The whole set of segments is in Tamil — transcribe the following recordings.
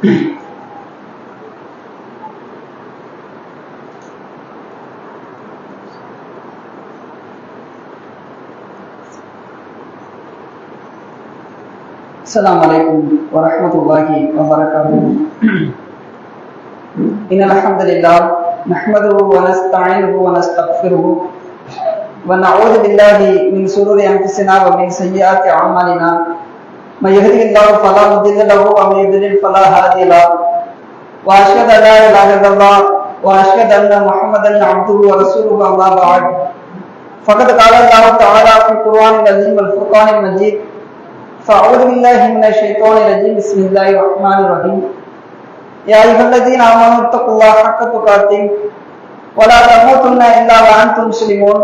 السلام عليكم ورحمة الله وبركاته. إن الحمد لله نحمده ونستعينه ونستغفره ونعوذ بالله من شرور أنفسنا ومن سيئات أعمالنا. من يهده الله فلا مضل له ومن يضلل فلا هادي له. وأشهد أن لا إله إلا الله وأشهد أن محمدا عبده ورسوله. أما بعد فقد قال الله تعالى في القرآن العظيم والفرقان المجيد: فأعوذ بالله من الشيطان الرجيم. بسم الله الرحمن الرحيم. يا أيها الذين آمنوا اتقوا الله حق تقاته ولا تموتن إلا وأنتم مسلمون.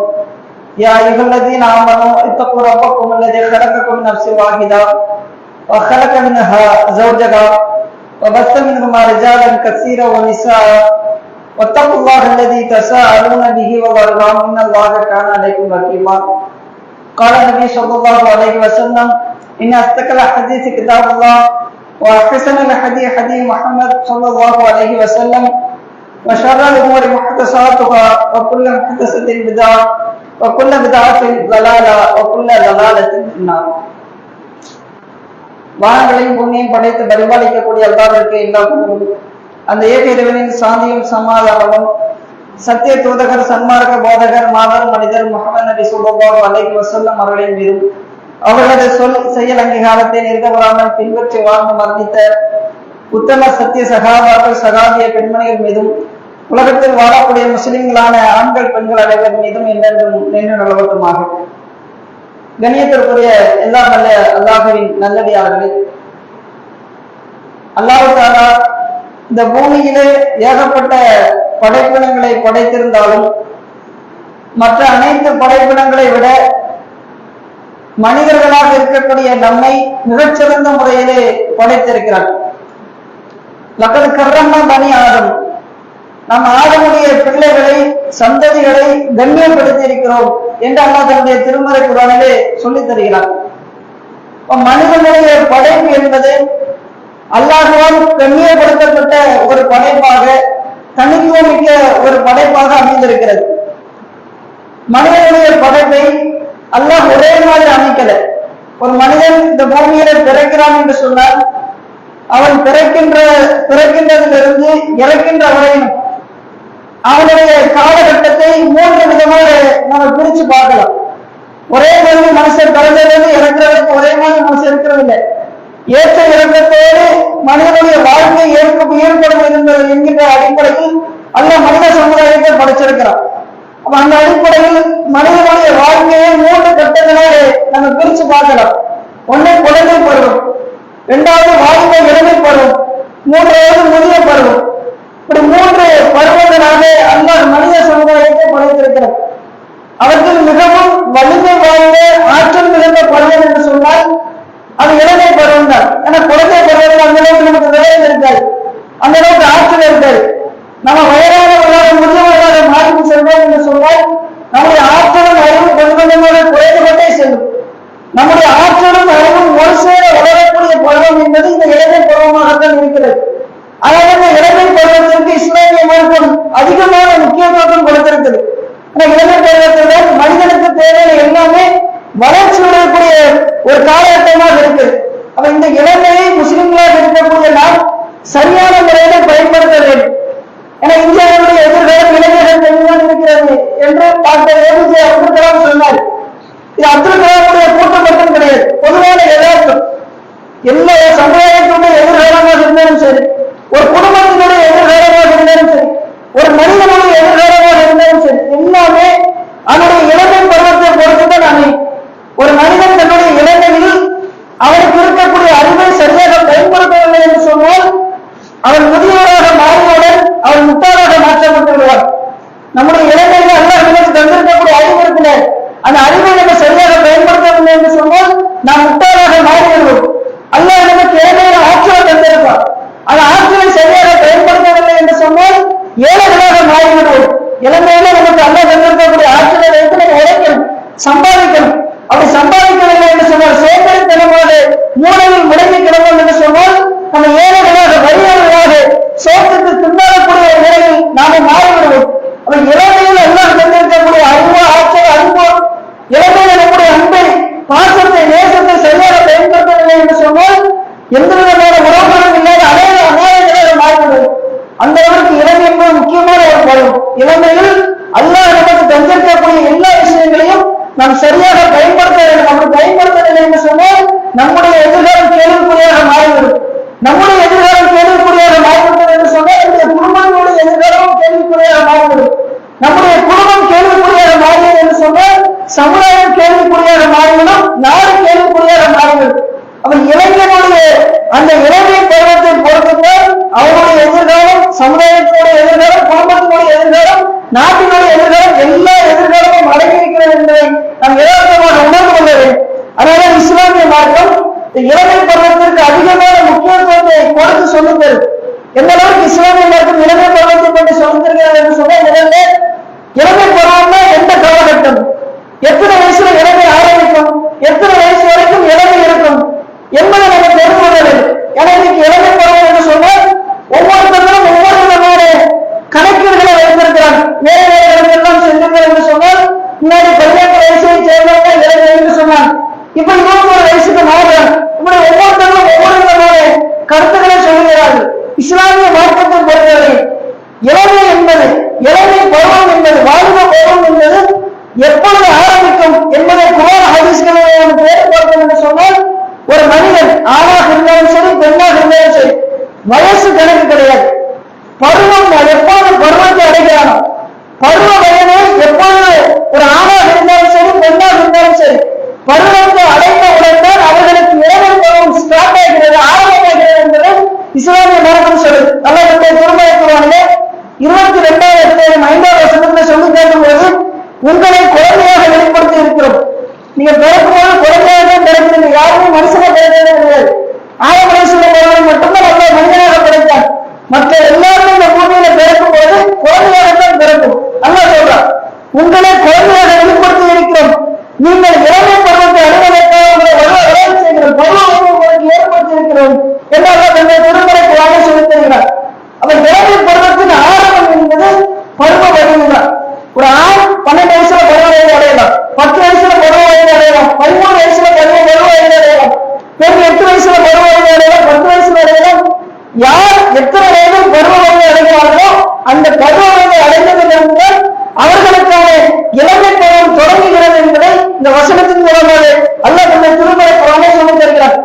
يا أيها الذين آمنوا اتقوا ربكم الذي خلقكم من نفس واحدة وخلق منها زوجها وبث منهما رجالا كثيرا ونساء واتقوا الله الذي تساءلون به والأرحام إن الله كان عليكم رقيبا. قال النبي صلى الله عليه وسلم: إن أصدق الحديث كتاب الله وأحسن الهدي هدي محمد صلى الله عليه وسلم وشر الأمور محدثاتها وكل محدثة بدعة وكل بدعة ضلالة وكل ضلالة في النار. வானங்களையும் பூமியையும் படைத்து பரிபாலிக்கக்கூடிய அல்லாஹ்விற்கு எல்லா புகழும். அந்த ஏக இறைவனின் சாந்தியும் சமாதானமும் சத்திய தூதகர் சன்மார்க்க போதகர் மாதர் மனிதர் முஹம்மது நபி ஸல்லல்லாஹு அலைஹி வஸல்லம் அவர்களின் மீதும் அவர்களது சொல் செயல் அங்கீகாரத்தை நிறுத்தப்படாமல் பின்பற்றி வாழ்ந்து மரணித்த உத்தம சத்திய சகாபாக்கள் சகாபிய பெண்மணிகள் மீதும் உலகத்தில் வாழக்கூடிய முஸ்லிம்களான ஆண்கள் பெண்கள் அனைவர் மீதும் என்றென்றும் நின்று நிலவட்டுமாக. கண்ணியத்திற்குரிய எல்லாம் நல்ல அல்லாஹ்வின் நல்லடியார்களே, அல்லாஹ் தஆலா இந்த பூமியிலே ஏகப்பட்ட படைப்பினங்களை படைத்திருந்தாலும் மற்ற அனைத்து படைப்பினங்களை விட மனிதர்களாக இருக்கக்கூடிய நம்மை மிகச்சிறந்த முறையிலே படைத்திருக்கிறார். லக்கத் கர்ரம்னா பனி ஆதம், நம் ஆதமுடைய பிள்ளைகளை சந்ததிகளை கண்ணியப்படுத்தி இருக்கிறோம் என்று அல்லாஹ் தன்னுடைய திருமறை குர்ஆனிலே சொல்லித் தருகிறார். மனிதனுடைய படைப்பு என்பது அல்லாஹ்வால் கண்ணியப்படுத்தப்பட்ட ஒரு படைப்பாக, தனித்துவமிக்க ஒரு படைப்பாக அமைந்திருக்கிறது. மனிதனுடைய படைப்பை அல்லாஹ் ஒரே மாதிரி அமைக்கல. ஒரு மனிதன் இந்த பூமியில பிறக்கிறான் என்று சொன்னால் அவன் பிறக்கின்றதிலிருந்து இறக்கின்ற வரையும் அவனுடைய காலகட்டத்தை 3 விதமாக நம்ம பிரிச்சு பார்க்கலாம். ஒரே மாதிரி மனுஷன் பிறந்ததிலிருந்து இறக்குறதுக்கு ஒரே மாதிரி மனுஷன் இருக்கிறது இல்லை. ஏற்ற இறக்கத்தோடு மனிதனுடைய வாழ்க்கை ஏற்படும் என்கின்ற அடிப்படையில் அல்லாஹ் மனித சமுதாயத்தை படைச்சிருக்கிறான். அந்த அடிப்படையில் மனிதனுடைய வாழ்க்கையை 3 கட்டங்களாக நம்ம பிரிச்சு பார்க்கலாம். ஒண்ணு குழந்தை பருவம், 2வது வாலிப இளமை பருவம், 3வது முதிய பருவம். இப்படி 3 பருவங்களாக அல்லாஹ் மனித சமுதாயத்தை படைத்திருக்கிறார். அவற்றில் மிகவும் வலிமை வாய்ந்த ஆற்றல் மிகுந்த பருவம் என்று சொன்னால் அது இளமை பருவம் தான். ஏன்னா குழந்தை பருவத்தில் அந்த அளவுக்கு நமக்கு விளைவு இருக்காது, அந்த அளவுக்கு ஆற்றல் இருக்காது. நம்ம வயதானவர்களாக முதியவர்களாக மாற்றி செல்வோம் என்று சொன்னால் நம்முடைய ஆற்றலும் அறிவும் கொஞ்சம் கொஞ்சமாக குறைந்து கொண்டே செல்லும். நம்முடைய ஆற்றலும் அறிவும் ஒரு சேர வளரக்கூடிய பருவம் என்பது இந்த இளமை பருவமாகத்தான் இருக்கிறது. அதாவது இந்த இளமை பருவத்திற்கு இஸ்லாமிய மார்க்கம் அதிகமான முக்கியத்துவம் கொடுத்திருக்கிறது. அந்த இளமை பருவத்தில் மனிதனுக்கு தேவையான எல்லாமே வளர்ச்சி உடையக்கூடிய ஒரு காலகட்டமாக இருக்குது. அப்ப இந்த இளமையை முஸ்லிம்களாக இருக்கக்கூடிய நாம் சரியான முறையில பயன்படுத்த வேண்டும். ஏன்னா இந்தியாவுடைய எதிர்காலம் இளைஞர்கள் தெளிவாக இருக்கிறது என்று டாக்டர் ஏபிஜே அப்துல் கலாம் சொன்னார். இது அப்துல் கலாமுடைய கூட்டம் மட்டும் கிடையாது, பொதுவான எல்லாருக்கும், எல்லா சமுதாயத்தினுடைய எதிர்காலமாக இருந்தாலும் சரி, ஒரு குடும்பத்தினுடைய எதிர்காலமாக இருந்தாலும் சரி, ஒரு மனிதனுடைய எதிர்காலமாக இருந்தாலும் சரி, எல்லாமே அவனுடைய இளமை பருவத்தை பொறுத்துதான் அமையும். ஒரு மனிதன் தன்னுடைய இளமையில் அவனுக்கு இருக்கக்கூடிய அறிவை சரியாக பயன்படுத்தவில்லை என்று சொன்னால் அவன் முதியவராக மாறியவுடன் அவன் முட்டாளாக மாற்றப்பட்டு விடுவார். நம்முடைய இளைஞர்கள் அல்லாஹ் நமக்கு தந்திருக்கக்கூடிய அறிவு இருக்கிற அந்த அறிவை நம்ம சரியாக பயன்படுத்தவில்லை என்று சொன்னால் நாம் முட்டாளாக மாறிவிடுவோம். அல்லாஹ் நமக்கு ஏழையான ஆற்றலை தந்திருப்பார். அந்த ஆற்றலை சரியாக பயன்படுத்தவில்லை என்று சொன்னால் ஏழைகளாக மாறிவிடுவோம். இளமையில நமக்கு அல்லாஹ் தந்திருக்கக்கூடிய ஆற்றலை வைத்து நம்ம உழைக்கணும், சம்பாதிக்கணும். அப்படி சம்பாதிக்கவில்லை என்று சொன்னால் சோம்பேறித்தனமாக மூளையில் முடங்கி கிடக்கும் என்று சொன்னால் நம்ம ஏழைகளாக வரியாக இளமையில் அல்லாஹ் நமக்கு தந்திருக்கக்கூடிய எல்லா விஷயங்களையும் நாம் சரியாக பயன்படுத்த வேண்டும். அப்படி பயன்படுத்தவில்லை என்று சொன்னால் நம்முடைய எதிர்காலம் கேள்விக்குறியாக மாறிவிடும். நம்முடைய எதிர்காலம் கேள்விக்குறியாக மாறிவிட்டது என்று சொன்னால் நம்முடைய குடும்பங்களுடைய எதிர்காலம் கேள்விக்குறியாக மாறிவிடும். நம்முடைய குடும்பம் கேள்விக்குறியாக மாறியது என்று சொன்னால் சமுதாயம் கேள்விக்குறியாக மாறிவிடும், நாடு கேள்விக்குறியாக மாறிவிடும். அப்ப இளைஞனுடைய அந்த இளமை பருவத்தை பொறுத்துதான் அவருடைய எதிர்காலம், சமுதாயத்தினுடைய எதிர்காலம், குடும்பத்தினுடைய எதிர்காலம், நாட்டினுடைய எதிர்காலம், எல்லா எதிர்காலமும் அடங்கியிருக்கிறது என்பதை நாம் யதார்த்தமாக உணர்ந்து கொள்ள வேண்டும். அதனால இஸ்லாமிய மார்க்கம் இளமை பருவத்திற்கு அதிகமான முக்கியத்துவத்தை கொடுத்து சொல்லுங்கள். எந்த அளவுக்கு இஸ்லாமிய மார்க்கம் இளமை பருவத்தை கொண்டு சொல்லிருக்கிறது என்று சொன்னால், முதல்ல இளமை பருவம்னா எந்த காலகட்டம், எத்தனை வயசுல இளமை ஆரம்பிக்கும், எத்தனை வயசு வரைக்கும் இளமை இருக்கும் என்பதை நம்ம தெரிந்து கொள்ள வேண்டும். ஏன்னா இன்னைக்கு இளமை பருவம் என்று சொன்னால் ஒவ்வொருத்தரும் ஒவ்வொரு விதமான கணக்கீடுகளை வைத்திருக்கிறாங்க. வேற வேற இடங்கள்லாம் சென்றுங்கள் என்று சொன்னால் முன்னாடி 18 வயசை சேர்ந்தவங்க இளமை என்று சொன்னாங்க, இப்ப 21 வயசுக்கு மாறுறாங்க. இப்படி ஒவ்வொருத்தரும் ஒவ்வொரு விதமான கருத்துக்களை சொல்லுகிறார்கள். இஸ்லாமிய மார்க்கத்தை பொறுத்தவரை இளமை என்பது, இளமை பருவம் என்பது, வாலிப பருவம் என்பது எப்பொழுது ஆரம்பிக்கும் என்பதை குர்ஆன் ஹதீஸ்களை பார்த்தோம் என்று சொன்னால், ஒரு மனிதன் ஆணாக இருந்தாலும் சரி பெண்ணாக இருந்தாலும் சரி வயசு கணக்கு கிடையாது. பருவம் எப்பொழுது பருவத்தை அடைகிறானோ, பருவ வயது எப்பொழுது ஒரு ஆணாக இருந்தாலும் சரி பெண்ணாக இருந்தாலும் சரி பருவத்தை அடைந்த உடன்தான் அவர்களுக்கு இளமை பருவம் ஸ்டார்ட் ஆகிறது, ஆரம்பமாகிறது என்பதை இஸ்லாமிய மார்க்கம் சொல்லுது. அல்லாஹ்வுடைய திருமறைக்குர்ஆனிலே 22வது அத்தியாயம் 5வது வசனத்திலே சொல்லி கேட்கும் போது, உங்களை குழந்தையாக வெளிப்படுத்தி இருக்கிறோம். நீங்க பிறக்கும்போது குழந்தையாக தான் பிறக்கிறீங்க, யாருமே மனுஷனை பிறந்ததே கிடையாது. 6 வயசுல பிறகு மட்டும்தான் நல்ல மனிதனாக பிறந்தார். மற்ற எல்லாருமே இந்த பூமியில பிறக்கும் போது குழந்தையாகத்தான் பிறக்கும். அல்லாஹ் சொல்றான், உங்களை குழந்தையாக வெளிப்படுத்தி இருக்கிறோம். நீங்கள் இளமை பருவத்தை அனுமதிக்காக உங்களை வளர செய்கிறோம், பருவம் உங்களுக்கு ஏற்படுத்தி இருக்கிறோம் என்று அல்லாஹ் தன்னுடைய திருமறைக்குர்ஆனில் சொல்லித் தருகிறார். அப்ப இளமை பருவத்தின் ஆரம்பம் என்பது பருவ வயதுதான். ஒரு ஆண் 12 வயசுல பருவ வயது அடையலாம், 10 வயசுல பருவ வயது அடையலாம், 13 வயசுல பருவ வயது அடையலாம், பெண் 8 வயசுல பருவ வயது அடையலாம், 10 வயசுல அடையலாம். யார் எத்தனை வயது பருவ வயது அடைகிறார்களோ அந்த பருவ வயது அடைந்ததிலிருந்து அவர்களுக்கான இளமை பருவம் தொடங்குகிறது என்பதை இந்த வசனத்தின் மூலமாக அல்லாஹ் தன்னுடைய திருமறைக்குர்ஆனில் சொல்லித் தருகிறார்.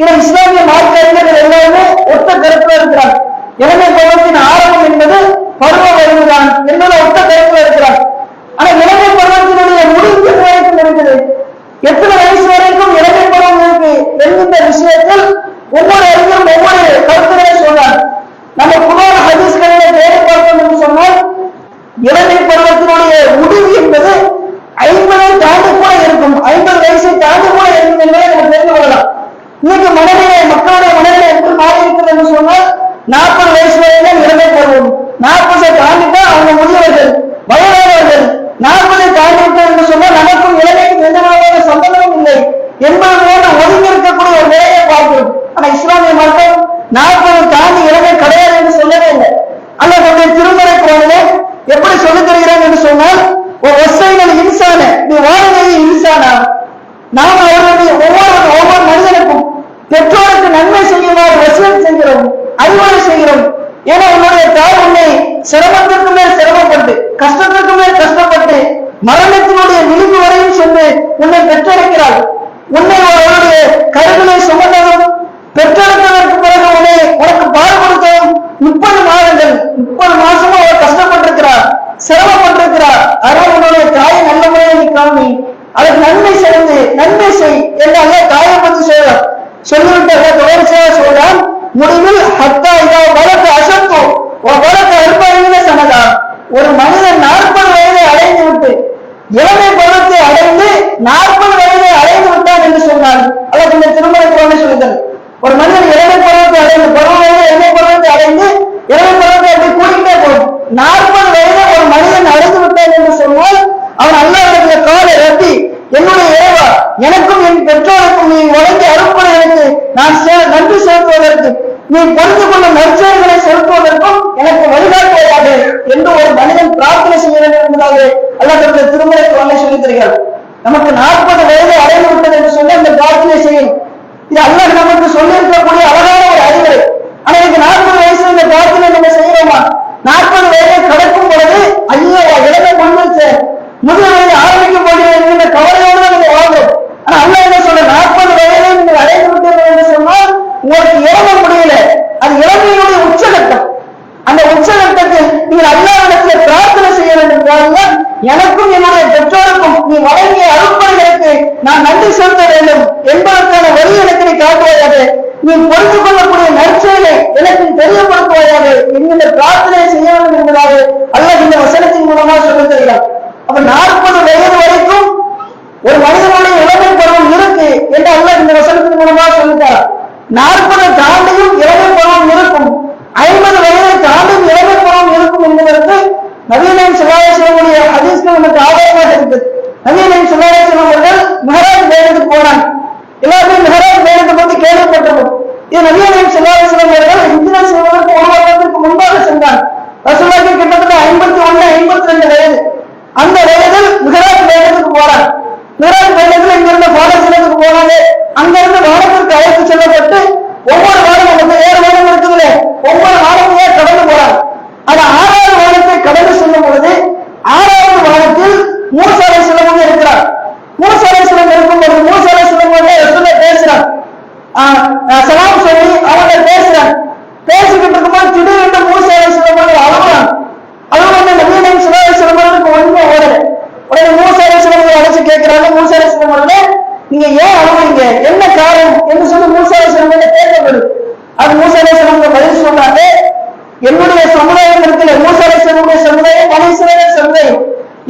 இதை இஸ்லாமிய மார்க்க அறிஞர்கள் எல்லாருமே ஒத்த கருத்துல இருக்கிறார். இளமை பருவத்தின் ஆரம்பம் என்பது பருவ வயதுதான் என்பது ஒத்த கருத்துல இருக்கிறார். ஆனா இளமை பருவத்தினுடைய முடிவு வரைக்கும் இருக்குது, எத்தனை வயசு வரைக்கும் இளமை பருவம் இருக்கு என்கின்ற விஷயத்தில் ஒவ்வொரு அறிஞரும் ஒவ்வொரு கருத்துக்களை சொல்றார். நம்ம குர்ஆன் ஹதீஸ்களிலே தேடி பார்த்தோம் என்று சொன்னால், இளமை பருவத்தினுடைய முடிவு என்பது 50 தாண்டி கூட இருக்கும், 50 வயசை தாண்டி கூட இருக்கும் என்பதை நம்ம தெரிந்து கொள்ளலாம். இன்னைக்கு மனநிலை, மக்களுடைய மனநிலை எப்படி மாறி இருக்கிறது என்று சொன்னால், 40 வயசு வரைக்கும் இளமை பருவம், 40 தாண்டிதான் அவங்க முதியவர்கள், வயதானவர்கள். 40 தாண்டிவிட்டோம் என்று சொன்னால் நமக்கும் இளமைக்கும் எந்த விதமான சம்பந்தமும் இல்லை என்பது போன்று ஒதுங்கி இருக்கக்கூடிய ஒரு நிலையை பார்க்கிறோம். ஆனா இஸ்லாமிய மார்க்கம் 40 தாண்டி இளமை கிடையாது என்று சொல்லவே இல்லை. அல்லாஹ் தன்னுடைய திருமறைக்குர்ஆனிலே எப்படி சொல்லித் தருகிறாங்க என்று சொன்னால், ஒரு வசைகள் இன்சான நீ வாழ்வது இன்சானா, நாம் அவர்களுடைய ஒவ்வொரு மனிதனுக்கும் பெற்றோருக்கு நன்மை செய்யுமாறு வசியத் செய்கிறோம், அறிவுரை செய்கிறோம். ஏன்னா உன்னுடைய தாய் உன்னை சிரமத்திற்கு மேல் சிரமப்பட்டு, கஷ்டத்திற்கு மேல் கஷ்டப்பட்டு, மரணத்தினுடைய விளிம்பு வரையும் சென்று உன்னை பெற்றெடுக்கிறாள். உன்னை அவருடைய கருவிலை சுமந்ததும் பெற்றெடுத்ததற்கு பிறகு உனக்கு பால் கொடுத்ததும் 30 மாதங்கள், 30 மாசமும் அவர் கஷ்டப்பட்டிருக்கிறார், சிரமப்பட்டிருக்கிறார். ஆனால் உன்னுடைய தாயை நல்ல முறையில் நீ காமி, அதற்கு நன்மை செய்து நன்மை செய் என்று அல்ல தாயை பற்றி சொல்லிவிட்டு தொடர்ச்சியாக சொல்றான். முடிவில் ஹத்தா இதா வழக்கு அசத்தோ வழக்கு அற்ப சமதா, ஒரு மனிதன் 40 வயதை அடைந்து விட்டு இளமை பருவத்தை அடைந்து 40 வயதை அடைந்து விட்டான் என்று சொன்னான். அல்லாஹ் இந்த திருமறைக்குர்ஆனில் சொல்லுங்கள், ஒரு மனிதன் இளமை பருவத்தை அடைந்து பருவ வயது இளமை பருவத்தை அடைந்து இளமை பருவத்தை அப்படி கூட்டிகிட்டே போகும். 40 வயதை ஒரு மனிதன் அடைந்து விட்டான் என்று சொன்னால் அவன் அல்லாஹ்விடத்தில் காலை ரப்பி, என்னுடைய இறைவா, எனக்கும் என் பெற்றோருக்கும் நீ வழங்கிய அருட்கொடைகளுக்கு நான் நன்றி செலுத்துவதற்கு, நீ பொறுத்து கொண்ட நற்செயல்களை செலுத்துவதற்கும் எனக்கு வழிகாட்டுவதாக என்று ஒரு மனிதன் பிரார்த்தனை செய்ய வேண்டும் என்பதாக அல்லாஹ் தன்னுடைய திருமறைக்குர்ஆனில் சொல்லித் தருகிறார். நமக்கு 40 வயது அடைந்து விட்டது என்று சொல்லி அந்த பிரார்த்தனை செய்யும். இது அல்லாஹ் நமக்கு சொல்லியிருக்கக்கூடிய அழகான ஒரு அறிவுரை. ஆனா எனக்கு 40 வயசுல இந்த பிரார்த்தனை நம்ம செய்யறோமா? 40 வயதை கடக்கும் பொழுது முதிய வயது ஆரம்பிக்கும் போது என்கின்ற கவலையோடு தான் நீங்க வாழ்றோம். ஆனா அல்ல என்ன சொல்ற, 40 வயதை நீங்கள் அடைந்து விட்டீர்கள் என்று சொன்னால் உங்களுக்கு இறங்க முடியல. அது இறமையினுடைய உச்சகட்டம். அந்த உச்சகட்டத்தில் நீங்கள் அல்லாஹ்விடத்தில் பிரார்த்தனை செய்ய வேண்டும். எனக்கும் என்னுடைய பெற்றோருக்கும் நீ வழங்கிய அருட்பணிகளுக்கு நான் நன்றி செலுத்த வேண்டும் என்பதற்கான வழி எனக்கு நீ காட்டுவாயாக. நீ பொறுத்து கொள்ளக்கூடிய நற்செயலை எனக்கு தெரியப்படுத்துவாயாக என்கின்ற பிரார்த்தனை செய்ய வேண்டும் என்பதாக அல்லாஹ் இந்த வசனத்தின் மூலமாக சொல்லித் தருகிறார். அப்ப 40 வயது வரைக்கும் ஒரு மனிதனுடைய இளமை பருவம் இருக்கு என்று அல்லாஹ் இந்த வசனத்தின் மூலமாக சொல்லிட்டார். 40 தாண்டியும் இளமை பருவம் இருக்கும், 50 வயதை தாண்டும் இளமை பருவம் இருக்கும் என்பதற்கு நபிகள் நாயகம் ஸல்லல்லாஹு அலைஹி வஸல்லம் ஹதீஸ்கள் நமக்கு ஆதாரமாக இருக்குது. நபிகள் நாயகம் ஸல்லல்லாஹு அலைஹி வஸல்லம் அவர்கள் மிஹ்ராஜ் பயணத்துக்கு போனாங்க. எல்லாருமே மிஹ்ராஜ் பயணத்தை பற்றி கேள்விப்பட்டிருக்கும். இது நபிகள் நாயகம் ஸல்லல்லாஹு அலைஹி வஸல்லம் அவர்கள் ஹிஜ்ரா செய்வதற்கு 1 வருடத்திற்கு முன்பாக சென்றார். ரசூலுல்லாஹ்க்கு கிட்டத்தட்ட 51 52 வயது. அந்த வயதில் மிஹ்ராஜ் பயணத்துக்கு போறார். மிஹ்ராஜ் பயணத்தில் இங்கிருந்து பாலஸ்தீனத்துக்கு போனாங்க. அங்கிருந்து வானத்திற்கு அழைத்து செல்லப்பட்டு ஒவ்வொரு வாரம் நமக்கு 7 வாரம் இருக்குதுல, ஒவ்வொரு வாரத்தையே கடந்து போறார். அது 6வது வாரத்தை கடந்து செல்லும் பொழுது 6வது வாரத்தில் மூசா அலைஹிஸ்ஸலாம் இருக்கிறார். மூசா அலைஹிஸ்ஸலாம் இருக்கும்போது மூசா அலைஹிஸ்ஸலாம் ரசூலுல்லாஹ் பேசுறார், சலாம் சொல்லி அவங்க பேசுறாங்க. பேசிக்கிட்டு இருக்கும்போது திடீரென்று மூசா அலைஹிஸ்ஸலாம் அழுகுறாங்க. அழுகும்போது நபிகள் நாயகம் ஸல்லல்லாஹு அலைஹி வஸல்லம் ஒண்ணுமே ஓடல. உடனே மூசா அலைஹிஸ்ஸலாம் அழைச்சு கேட்கிறாங்க, மூசா அலைஹிஸ்ஸலாம் அவர்களே நீங்க ஏன் அழுகுறீங்க, என்ன காரணம் என்று சொல்லி மூசா அலைஹிஸ்ஸலாம் கேட்கப்படுது. அது மூசா அலைஹிஸ்ஸலாம் பதில் சொல்றாங்க, என்னுடைய சமுதாயம் இருக்கிற மூசா அலைஹிஸ்ஸலாமுடைய சமுதாயம் பனி இஸ்ரவேல் சமுதாயம்,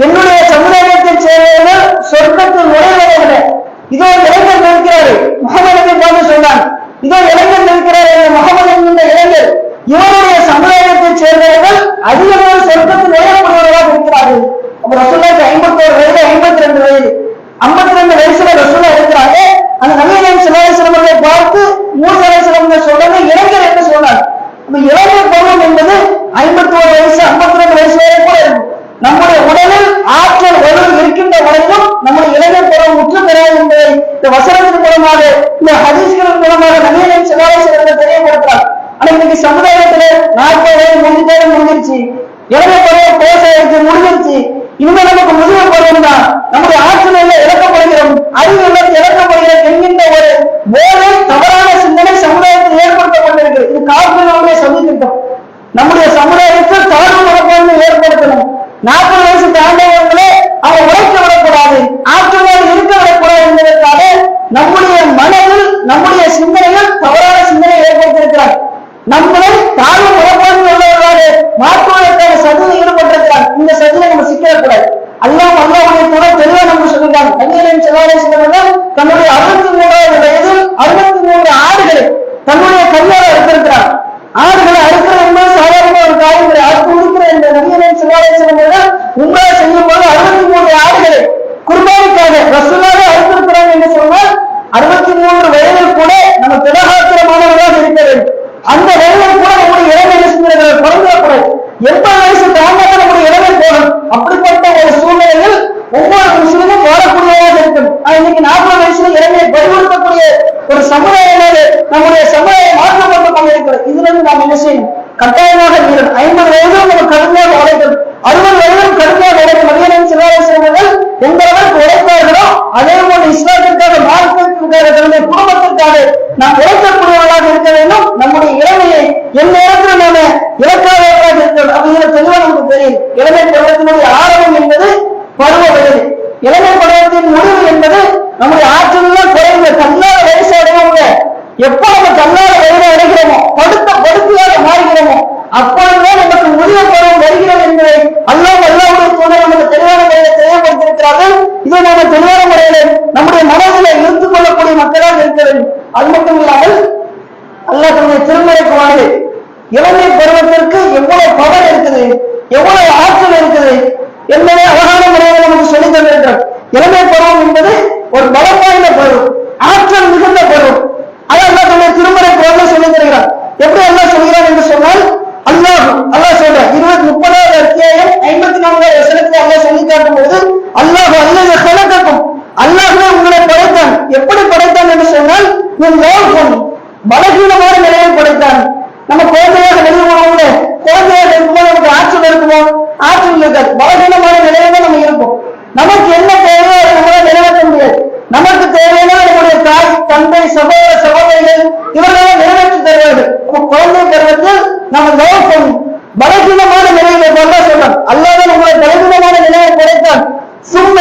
என்னுடைய சமுதாயத்தை சேர்ந்தவர்கள் சொர்க்கத்தில் நுழைவதில்லை. இதோ இளைஞர் இருக்கிறாரு, முகமது நபி பார்த்து சொன்னாங்க, இதோ இளைஞர் இருக்கிறார் முகமது என்கின்ற இளைஞர், இவருடைய சமுதாயத்தை சேர்ந்தவர்கள் அதிகமாக சொர்க்கத்தில் நுழையப்படுவதாக இருக்கிறார்கள். அப்ப ரசூலுல்லாஹ்க்கு 51 வயது 52 வயது 52 வயசுல ரசூலுல்லாஹ் இருக்கிறாங்க. அந்த நபிகள் நாயகம் ஸல்லல்லாஹு அலைஹி வஸல்லம் பார்த்து மூசா அலைஹிஸ்ஸலாம் சொல்றாங்க இளைஞர் என்று சொன்னார். இளமை பருவம் என்பது 51 வயசு 52 வயசு வரை கூட இருக்கும். நம்முடைய உடலில் ஆற்றல் வலு இருக்கின்ற வரைக்கும் நம்முடைய இளமை பருவம் முற்று பெறாது என்பதை இந்த வசனத்தின் மூலமாக இந்த ஹதீஸ்களின் மூலமாக நபிகள் நாயகம் ஸல்லல்லாஹு அலைஹி வஸல்லம் தெரியப்படுத்துறார். ஆனா இன்னைக்கு சமுதாயத்துல 40 வயது முடிஞ்சிருச்சு, இளமை பருவம் பேச முடிஞ்சிருச்சு, இனிமே நமக்கு முதிய பருவம் தான், நம்முடைய ஆற்றல் எல்லாம் இழக்கப்படுகிறோம், அறிவு எல்லாம் இழக்கப்படுகிறோம் என்கின்ற ஒரு போதை தவறான சிந்தனை சமுதாயத்தில் ஏற்படுத்தப்பட்டிருக்கு. இது காப்பினுடைய சதித்திட்டம். நம்முடைய சமுதாயத்தில் தாழ்வு மனப்பான்மை ஏற்படுத்தணும். 40 வயசு தாண்டவர்களே அவரை உழைக்க விடக்கூடாது, ஆற்றலோடு இருக்க விடக்கூடாது என்பதற்காக நம்முடைய மனதில் நம்முடைய சிந்தனைகள் தவறான சிந்தனை ஏற்படுத்தியிருக்கிறார். நம்மளை தாழ்வு மனப்பான்மை உள்ளவர்களாக மாற்றுவதற்கான சதியில் ஈடுபட்டிருக்கிறார். இந்த சதியை நம்ம சிக்கக்கூடாது. அல்லாஹ்வுடைய துணை தெளிவா நம்ம சொல்லிட்டாங்க. நபிகள் நாயகம் ஸல்லல்லாஹு அலைஹி வஸல்லம் தன்னுடைய 63வது வயதில் 63 ஆடுகளை தன்னுடைய கையால் அறுத்திருக்கிறார். ஆடுகளை அறுக்கிறது என்பது சாதாரண ஒரு காரியம் கிடையாது. அறுத்து முடிக்கிற இந்த நபிகள் நாயகம் ஸல்லல்லாஹு அலைஹி வஸல்லம் உம்ரா செய்யும் போது 63 ஆடுகளை குர்பானிக்காக ரசூலுல்லாஹ் அறுத்திருக்கிறாங்க என்று சொன்னால் 63 வயதில் கூட நம்ம திடகாத்திரமானவர்களாக இருக்க வேண்டும். அந்த வயதில் கூட நம்முடைய இளமை சிந்தனைகள் குறைந்துவிடக்கூடாது. 80 வயசு தாண்டாத நம்முடைய இளமை போகணும். அப்படிப்பட்ட ஒரு சூழ்நிலையில் ஒவ்வொரு முஸ்லிமும் வாழக்கூடியதாக இருக்கும். இன்னைக்கு 40 வயசுல இளமையை பறிவுறுத்தக்கூடிய ஒரு சமுதாயமாக நம்முடைய சமுதாயம் மாற்றப்பட்டு கொண்டிருக்கிறது. இதுல இருந்து நாம் என்ன செய்யணும்? கட்டாயமாக 50 வயதும் நம்ம கடுமையாக உழைக்கணும், 60 வயதும் கடுமையாக உழைக்கும். நபிகள் நாயகம் ஸல்லல்லாஹு அலைஹி வஸல்லம் எந்த அளவுக்கு உழைத்தார்களோ அதே போன்று இஸ்லாத்திற்காக, மார்க்கத்திற்காக, தன்னுடைய குடும்பத்திற்காக நாம் உழைக்கக்கூடியவர்களாக இருக்க வேண்டும். நம்முடைய இளமையை எந்த நேரத்தில் நாம இலக்காக இருக்கிறோம் அப்படிங்கிற தெளிவாக நமக்கு தெரியும். இளமை பருவத்தினுடைய ஆரம்பம் என்பது பருவ வயது, இளமை பருவத்தின் முடிவு என்பது நம்முடைய ஆற்றலாம் குறைந்த தன்னால வயசு அடைவோங்க. எப்ப நம்ம தன்னால வயதை அடைகிறோமோ, படுத்தியாக மாறுகிறோமோ, அப்பொழுதுதான் நமக்கு முதிய பருவம் வருகிறது என்பதை அல்லாஹ்வுடைய தூதர் நமக்கு தெளிவான முறையில் தெளிவுபடுத்தியிருக்கிறார்கள். இதை நாம தெளிவான முறையில் நம்முடைய மனதில் எடுத்துக் கொள்ளக்கூடிய மக்களாக இருக்க வேண்டும். அது மட்டும் இல்லாமல் அல்லாஹ் தன்னுடைய திருமறைக்கு வாழ்வு இளமை பருவத்திற்கு எவ்வளவு பவர் இருக்குது, எவ்வளவு ஆற்றல் இருக்குது என்பதை அழகான முறையில் நமக்கு சொல்லித் தந்திருக்கிறார். இளமை பருவம் என்பது ஒரு பலம் வாய்ந்த பருவம், ஆற்றல் மிகுந்த பருவம். அதை அல்லாஹ் தன்னுடைய திருமறை குர்ஆனில் சொல்லித் தருகிறார். எப்படி அல்லாஹ் சொல்கிறார் என்று சொன்னால், அல்லாஹ் சொல்ற 30வது அத்தியாயம் 54வது வசனத்தை அல்லாஹ் சொல்லி காட்டும் பொழுது அல்லாஹ் கலக்கக்கும், அல்லாஹ்வே உங்களை படைத்தான். எப்படி படைத்தான் என்று சொன்னால் பலகீனமான நிலையில் படைத்தான். நம்ம குழந்தையாக நிறுவனங்களே, குழந்தையாக இருக்கும்போது நமக்கு ஆற்றல் இருக்குமோ? ஆற்றல் இருக்காது, பலகீனமான நிலையில நம்ம இருப்போம். நமக்கு என்ன தேவையோ அதை நம்மளால நிறைவேற்ற முடியாது. நமக்கு தேவையான நம்முடைய தாய், தந்தை, சகோதர, சகோதரிகள் இவர்களை நிறைவேற்றி தருவார்கள். குழந்தை பருவத்தில் நம்ம லவ் பண்ணி பலகீனமான நிலையை கொண்ட சொல்லலாம். அல்லாத நம்மளை பலகீனமான நிலையை குறைத்தான் சும்ம